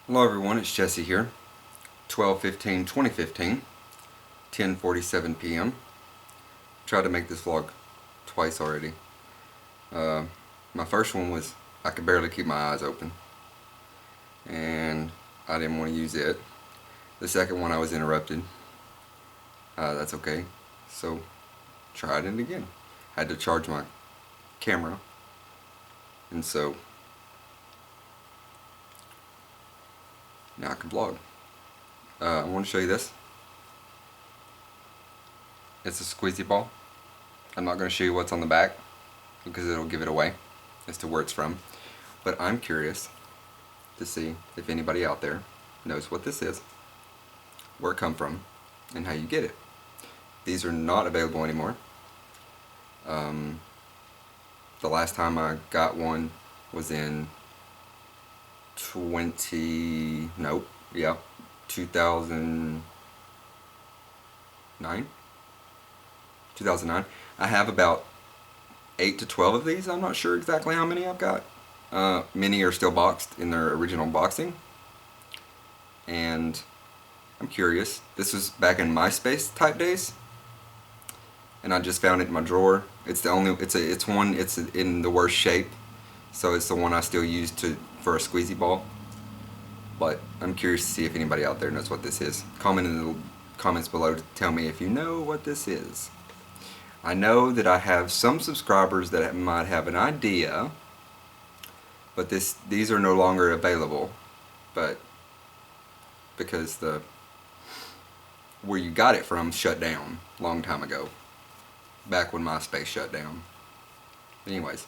Hello everyone, it's Jesse here. 12/15/2015, 10:47 p.m. Tried to make this vlog twice already. My first one was I could barely keep my eyes open, and I didn't want to use it. The second one I was interrupted. That's okay. So tried it again. Had to charge my camera, and so now I can vlog. I want to show you this. It's a squeezy ball. I'm not going to show you what's on the back because it'll give it away as to where it's from. But I'm curious to see if anybody out there knows what this is, where it come from, and how you get it. These are not available anymore. The last time I got one was in 2009. 2009. I have about 8 to 12 of these. I'm not sure exactly how many I've got. Many are still boxed in their original boxing. And I'm curious. This was back in MySpace type days. And I just found it in my drawer. It's the only, it's in the worst shape. So it's the one I still use for a squeezy ball. But I'm curious to see if anybody out there knows what this is. Comment in the comments below to tell me if you know what this is. I know that I have some subscribers that might have an idea, but these are no longer available. But because where you got it from shut down a long time ago, back when MySpace shut down. Anyways,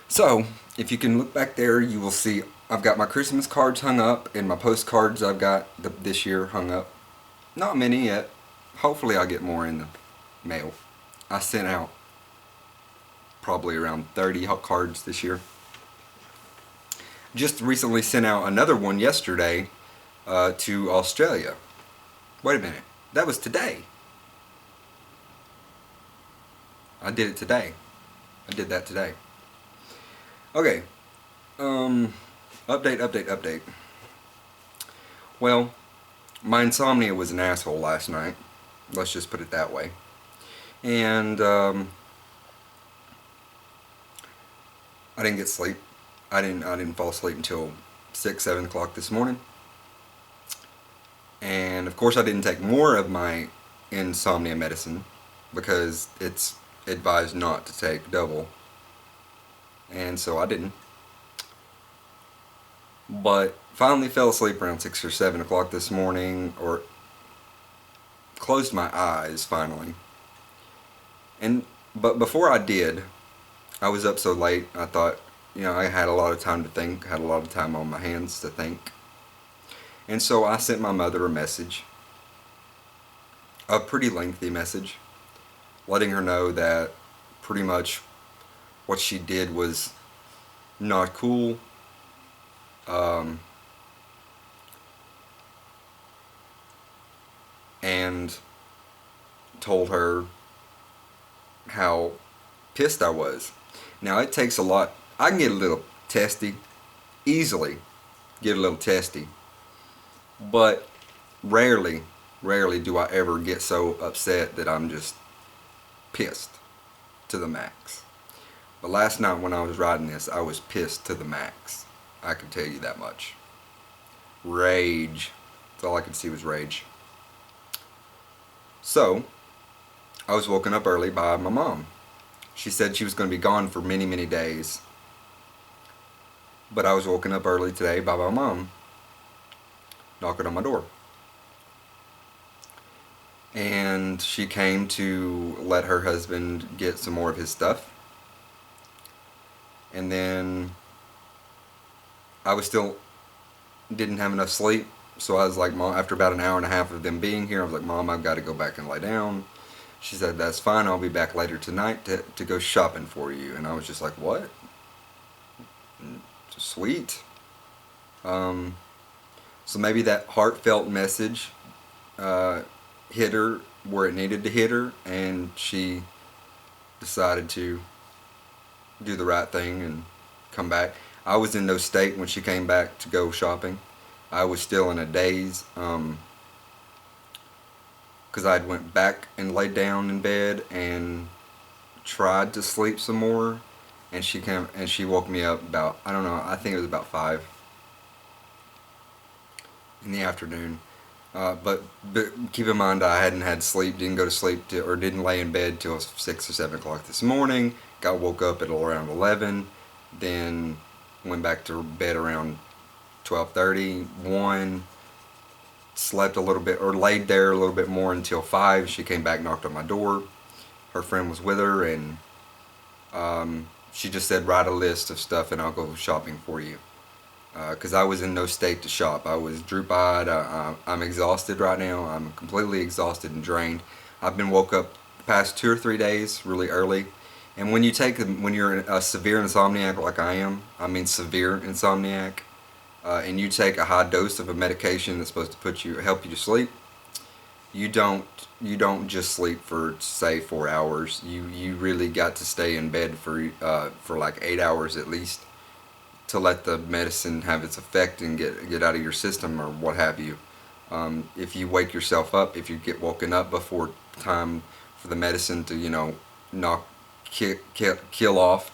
so if you can look back there, you will see I've got my Christmas cards hung up and my postcards I've got this year hung up. Not many yet. Hopefully I'll get more in the mail. I sent out probably around 30 cards this year. Just recently sent out another one yesterday to Australia. Wait a minute, that was today. I did it today. I did that today. Okay. Update. Well, my insomnia was an asshole last night. Let's just put it that way. And I didn't get sleep. I didn't fall asleep until 6-7 o'clock this morning. And of course I didn't take more of my insomnia medicine because it's advised not to take double. And so I didn't. But finally fell asleep around 6 or 7 o'clock this morning, or closed my eyes finally. But before I did, I was up so late, I thought, I had a lot of time to think, had a lot of time on my hands to think. And so I sent my mother a message, a pretty lengthy message, letting her know that pretty much what she did was not cool. And told her how pissed I was. Now it takes a lot. I can get a little testy, easily get a little testy, but rarely do I ever get so upset that I'm just pissed to the max. But last night when I was writing this, I was pissed to the max. I can tell you that much. Rage. That's all I could see was rage. So, I was woken up early by my mom. She said she was going to be gone for many, many days. But I was woken up early today by my mom knocking on my door. And she came to let her husband get some more of his stuff. And then I didn't have enough sleep. So I was like, Mom, after about an hour and a half of them being here, I was like, Mom, I've got to go back and lay down. She said, that's fine, I'll be back later tonight to go shopping for you. And I was just like, what? Sweet. So maybe that heartfelt message hit her where it needed to hit her, and she decided to do the right thing and come back. I was in no state when she came back to go shopping. I was still in a daze, because I'd went back and laid down in bed and tried to sleep some more, and she woke me up about, I don't know, I think it was about 5 in the afternoon. But keep in mind, I hadn't had sleep, didn't go to sleep or didn't lay in bed till 6 or 7 o'clock this morning. Got woke up at around 11, then went back to bed around 12:30, 1, slept a little bit or laid there a little bit more until 5. She came back, knocked on my door. Her friend was with her, and she just said, write a list of stuff and I'll go shopping for you. Because I was in no state to shop. I was droop-eyed. I'm exhausted right now. I'm completely exhausted and drained. I've been woke up the past 2 or 3 days really early. And when you're a severe insomniac like I am, I mean severe insomniac, and you take a high dose of a medication that's supposed to help you to sleep, you don't just sleep for say 4 hours. You really got to stay in bed for like 8 hours at least, to let the medicine have its effect and get out of your system or what have you. If you wake yourself up, if you get woken up before time for the medicine to kill off,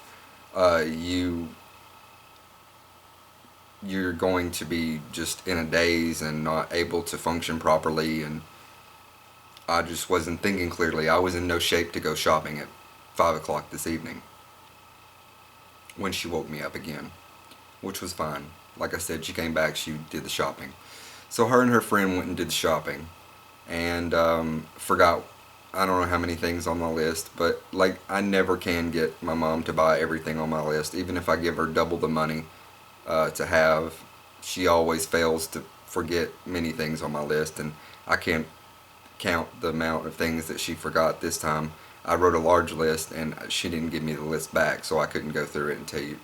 you're going to be just in a daze and not able to function properly. And I just wasn't thinking clearly. I was in no shape to go shopping at 5 o'clock this evening when she woke me up again, which was fine. Like I said, she came back, she did the shopping. So her and her friend went and did the shopping, and forgot, I don't know how many things on my list, but like, I never can get my mom to buy everything on my list. Even if I give her double the money to have, she always fails to forget many things on my list, and I can't count the amount of things that she forgot this time. I wrote a large list and she didn't give me the list back, so I couldn't go through it and tell you.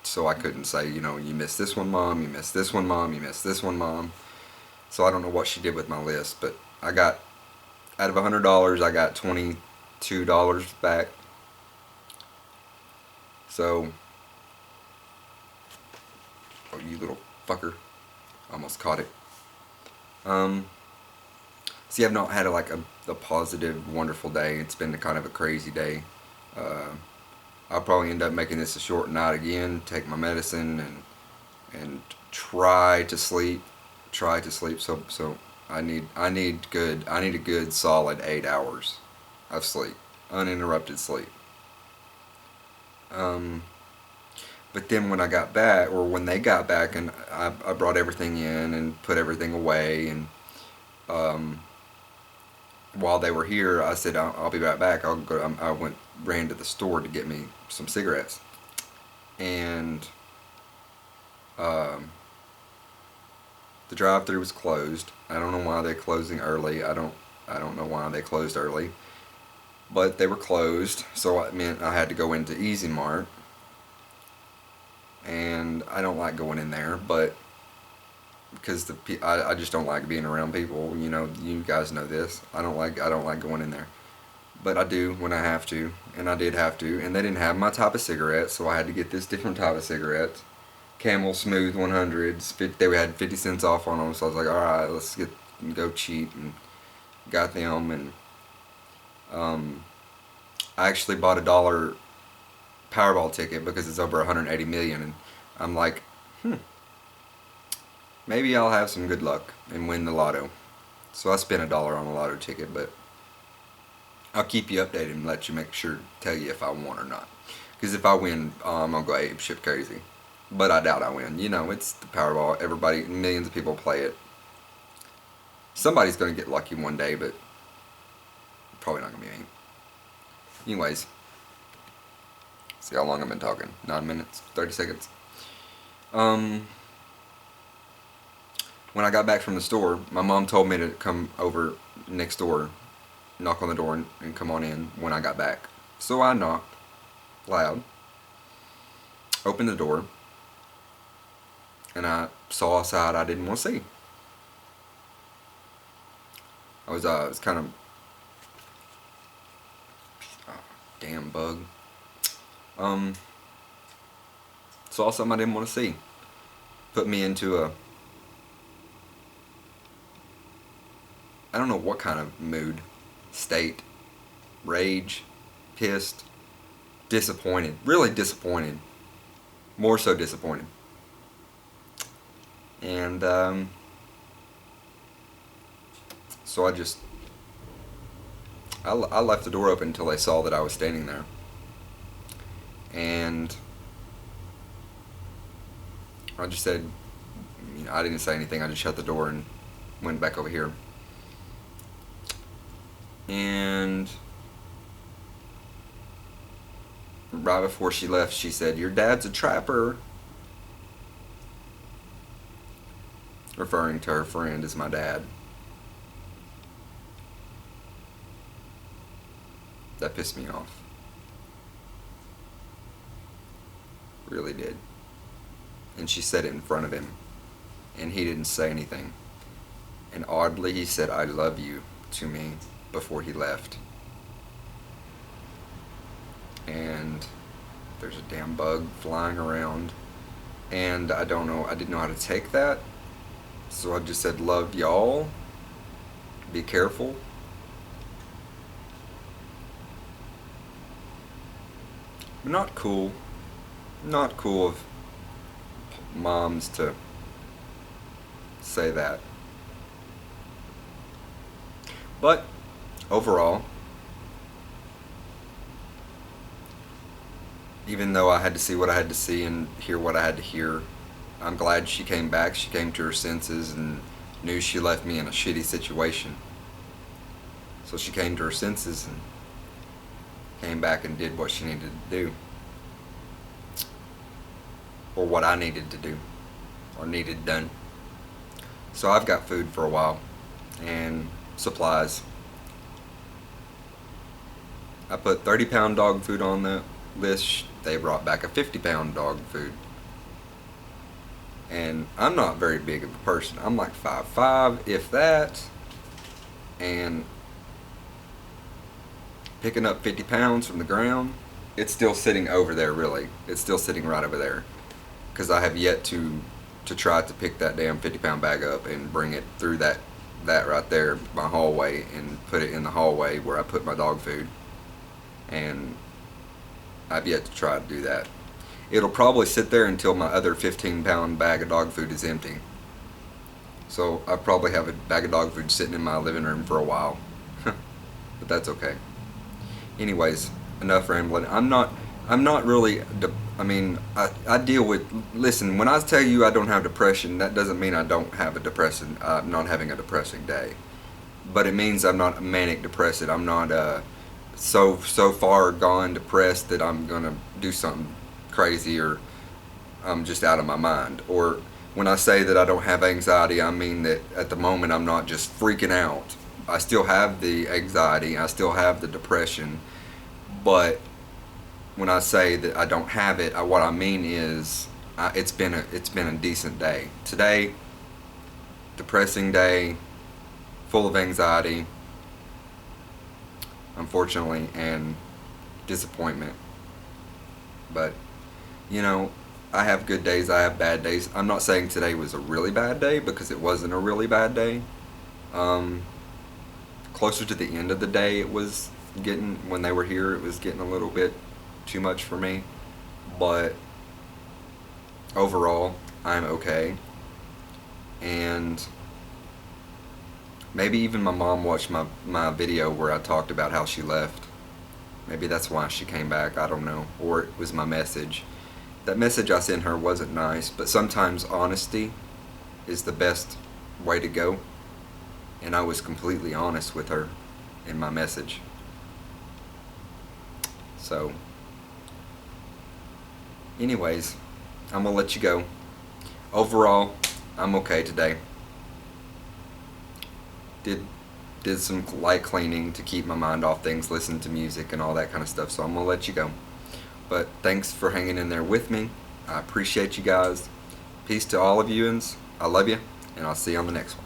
So I couldn't say, you missed this one, Mom, you missed this one, Mom, you missed this one, Mom. So I don't know what she did with my list, but I got, out of $100, I got $22 back. So, oh, you little fucker. Almost caught it. See, I've not had a positive, wonderful day. It's been kind of a crazy day. I'll probably end up making this a short night again, take my medicine and try to sleep. So I need a good solid 8 hours of sleep, uninterrupted sleep. But then when I got back, or when they got back, and I brought everything in and put everything away, and while they were here, I said, I'll be right back. Ran to the store to get me some cigarettes, and the drive-thru was closed. I don't know why they're closing early. I don't know why they closed early, but they were closed, so it meant I had to go into Easy Mart, and I don't like going in there, but because I just don't like being around people. You guys know this. I don't like going in there, but I do when I have to, and I did have to, and they didn't have my type of cigarettes, so I had to get this different type of cigarettes. Camel Smooth 100s. They had 50 cents off on them, so I was like, all right, let's go cheap, and got them. And I actually bought a $1 Powerball ticket because it's over 180 million, and I'm like, maybe I'll have some good luck and win the lotto. So I spent $1 on a lotto ticket, but I'll keep you updated and tell you if I won or not. Because if I win, I'm gonna go ape shit crazy. But I doubt I win. It's the Powerball. Millions of people play it. Somebody's gonna get lucky one day, but probably not gonna be me. Anyways, see how long I've been talking. 9 minutes, 30 seconds. When I got back from the store, my mom told me to come over next door, knock on the door, and come on in when I got back. So I knocked loud, opened the door, and I saw a side I didn't want to see. I was kind of, damn bug. Saw something I didn't want to see. Put me into a, I don't know what kind of mood, state, rage, pissed, disappointed, really disappointed, more so disappointed. And so I left the door open until they saw that I was standing there. And I just said, I didn't say anything. I just shut the door and went back over here. And right before she left, she said, "Your dad's a trapper," referring to her friend as my dad. That pissed me off. Really did. And she said it in front of him, and he didn't say anything. And oddly, he said, "I love you" to me before he left. And there's a damn bug flying around, and I didn't know how to take that, so I just said, "Love y'all, be careful." Not cool of moms to say that. But overall, even though I had to see what I had to see and hear what I had to hear, I'm glad she came back. She came to her senses and knew she left me in a shitty situation. So she came to her senses and came back and did what she needed to do. Or what I needed to do. Or needed done. So I've got food for a while. And supplies. I put 30-pound dog food on the list. They brought back a 50-pound dog food. And I'm not very big of a person. I'm like 5'5", if that. And picking up 50 pounds from the ground, it's still sitting over there, really. It's still sitting right over there. Because I have yet to try to pick that damn 50-pound bag up and bring it through that right there, my hallway, and put it in the hallway where I put my dog food. And I've yet to try to do that. It'll probably sit there until my other 15-pound bag of dog food is empty. So I probably have a bag of dog food sitting in my living room for a while. But that's okay. Anyways, enough rambling. I'm not really, I deal with, listen, when I tell you I don't have depression, that doesn't mean I don't have not having a depressing day. But it means I'm not manic depressed. I'm not so far gone depressed that I'm gonna do something crazy, or I'm just out of my mind. Or when I say that I don't have anxiety, I mean that at the moment I'm not just freaking out. I still have the anxiety, I still have the depression, but when I say that I don't have it, what I mean is it's been a decent day. Today, depressing day, full of anxiety, unfortunately, and disappointment. But I have good days, I have bad days. I'm not saying today was a really bad day, because it wasn't a really bad day. Closer to the end of the day, it was when they were here, it was getting a little bit too much for me. But overall, I'm okay. And maybe even my mom watched my video where I talked about how she left. Maybe that's why she came back, I don't know. Or it was my message. That message I sent her wasn't nice, but sometimes honesty is the best way to go. And I was completely honest with her in my message. So, anyways, I'm gonna let you go. Overall, I'm okay today. Did some light cleaning to keep my mind off things, listen to music and all that kind of stuff, so I'm gonna let you go. But thanks for hanging in there with me. I appreciate you guys. Peace to all of you, and I love you, and I'll see you on the next one.